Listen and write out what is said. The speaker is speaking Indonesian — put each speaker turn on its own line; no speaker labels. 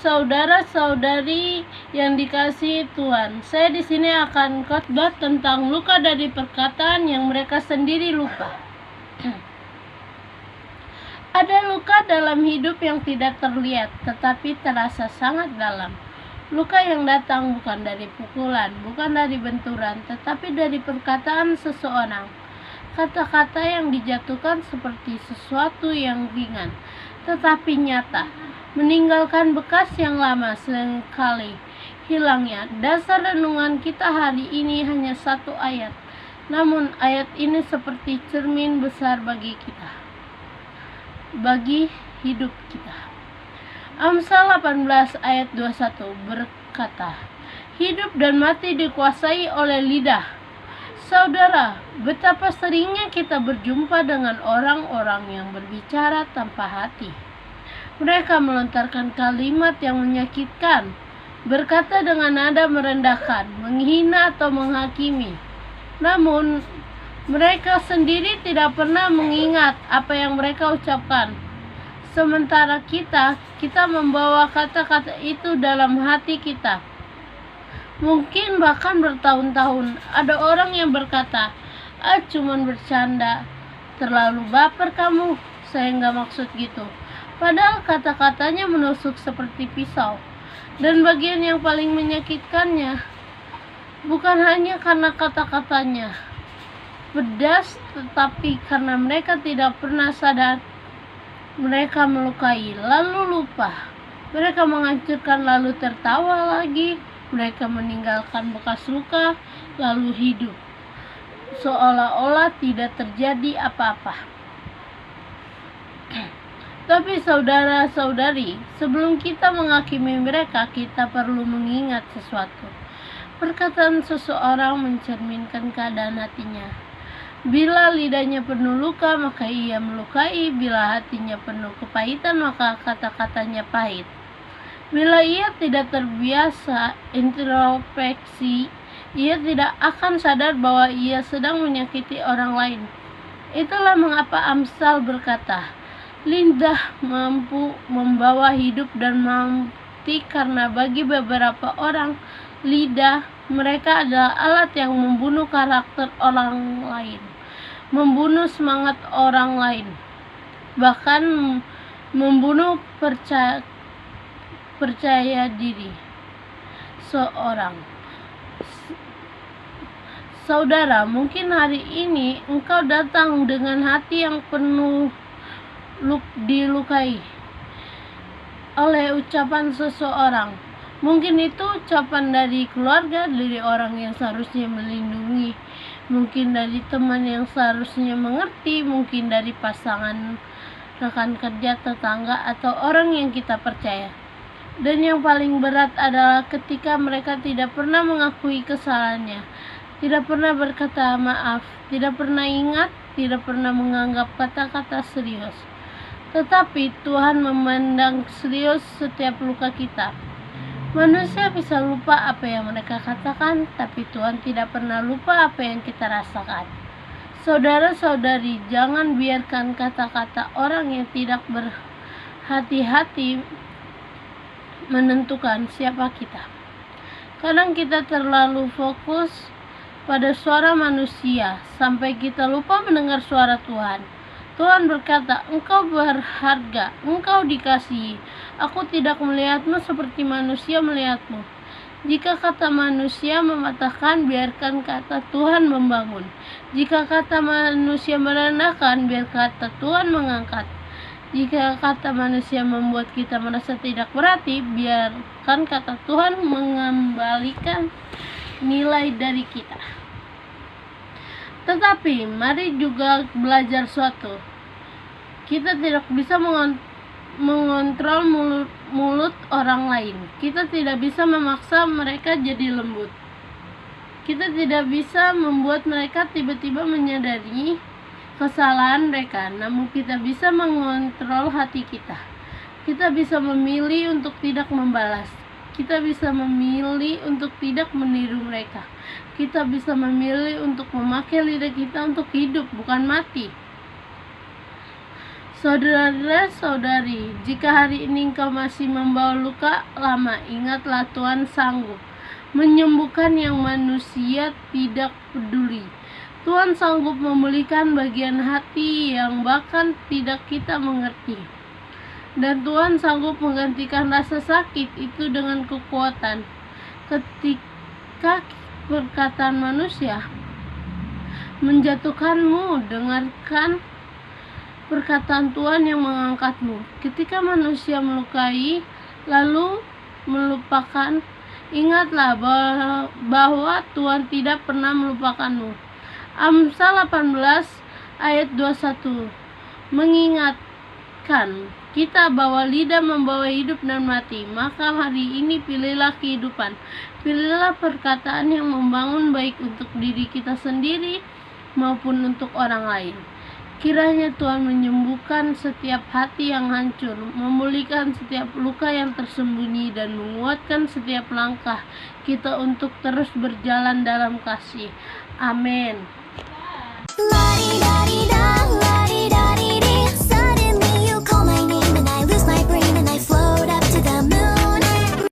Saudara-saudari yang dikasihi Tuhan, saya di sini akan khotbah tentang luka dari perkataan yang mereka sendiri lupa. Ada luka dalam hidup yang tidak terlihat, tetapi terasa sangat dalam. Luka yang datang bukan dari pukulan, bukan dari benturan, tetapi dari perkataan seseorang. Kata-kata yang dijatuhkan seperti sesuatu yang ringan, tetapi nyata, meninggalkan bekas yang lama sekali hilangnya. Dasar renungan kita hari ini hanya satu ayat, namun ayat ini seperti cermin besar bagi kita, bagi hidup kita. Amsal 18 ayat 21 berkata, hidup dan mati dikuasai oleh lidah. Saudara, betapa seringnya kita berjumpa dengan orang-orang yang berbicara tanpa hati. Mereka melontarkan kalimat yang menyakitkan, berkata dengan nada merendahkan, menghina atau menghakimi. Namun, mereka sendiri tidak pernah mengingat apa yang mereka ucapkan. Sementara kita membawa kata-kata itu dalam hati kita. Mungkin bahkan bertahun-tahun. Ada orang yang berkata, cuman bercanda, terlalu baper kamu, saya nggak maksud gitu. Padahal kata-katanya menusuk seperti pisau. Dan bagian yang paling menyakitkannya, bukan hanya karena kata-katanya pedas, tetapi karena mereka tidak pernah sadar. Mereka melukai, lalu lupa. Mereka menghancurkan, lalu tertawa lagi. Mereka meninggalkan bekas luka, lalu hidup seolah-olah tidak terjadi apa-apa. Tapi saudara-saudari, sebelum kita menghakimi mereka, kita perlu mengingat sesuatu. Perkataan seseorang mencerminkan keadaan hatinya. Bila lidahnya penuh luka, maka ia melukai. Bila hatinya penuh kepahitan, maka kata-katanya pahit. Bila ia tidak terbiasa introspeksi, ia tidak akan sadar bahwa ia sedang menyakiti orang lain. Itulah mengapa Amsal berkata, lidah mampu membawa hidup dan mati, karena bagi beberapa orang, lidah mereka adalah alat yang membunuh karakter orang lain, membunuh semangat orang lain, bahkan membunuh percaya diri seorang. Saudara, mungkin hari ini engkau datang dengan hati yang penuh dilukai oleh ucapan seseorang. Mungkin itu ucapan dari keluarga, dari orang yang seharusnya melindungi, mungkin dari teman yang seharusnya mengerti, mungkin dari pasangan, rekan kerja, tetangga, atau orang yang kita percaya. Dan yang paling berat adalah ketika mereka tidak pernah mengakui kesalahannya, tidak pernah berkata maaf, tidak pernah ingat, tidak pernah menganggap kata-kata serius. Tetapi Tuhan memandang serius setiap luka kita. Manusia bisa lupa apa yang mereka katakan, tapi Tuhan tidak pernah lupa apa yang kita rasakan. Saudara-saudari, jangan biarkan kata-kata orang yang tidak berhati-hati menentukan siapa kita. Kadang kita terlalu fokus pada suara manusia sampai kita lupa mendengar suara Tuhan. Tuhan berkata, engkau berharga, engkau dikasihi. Aku tidak melihatmu seperti manusia melihatmu. Jika kata manusia mematahkan, biarkan kata Tuhan membangun. Jika kata manusia merendahkan, biar kata Tuhan mengangkat. Jika kata manusia membuat kita merasa tidak berarti, biarkan kata Tuhan mengembalikan nilai dari kita. Tetapi mari juga belajar suatu. Kita tidak bisa mengontrol mulut orang lain. Kita tidak bisa memaksa mereka jadi lembut. Kita tidak bisa membuat mereka tiba-tiba menyadari kesalahan mereka, namun kita bisa mengontrol hati kita. Kita bisa memilih untuk tidak membalas. Kita bisa memilih untuk tidak meniru mereka. Kita bisa memilih untuk memakai lidah kita untuk hidup, bukan mati. Saudara-saudari, jika hari ini engkau masih membawa luka lama, ingatlah Tuhan sanggup menyembuhkan yang manusia tidak peduli. Tuhan sanggup memulihkan bagian hati yang bahkan tidak kita mengerti. Dan Tuhan sanggup menggantikan rasa sakit itu dengan kekuatan. Ketika perkataan manusia menjatuhkanmu, dengarkan perkataan Tuhan yang mengangkatmu. Ketika manusia melukai lalu melupakan, ingatlah bahwa Tuhan tidak pernah melupakanmu. Amsal 18 ayat 21 mengingatkan kita bahwa lidah membawa hidup dan mati. Maka hari ini pilihlah kehidupan. Pilihlah perkataan yang membangun, baik untuk diri kita sendiri maupun untuk orang lain. Kiranya Tuhan menyembuhkan setiap hati yang hancur, memulihkan setiap luka yang tersembunyi, dan menguatkan setiap langkah kita untuk terus berjalan dalam kasih. Amin.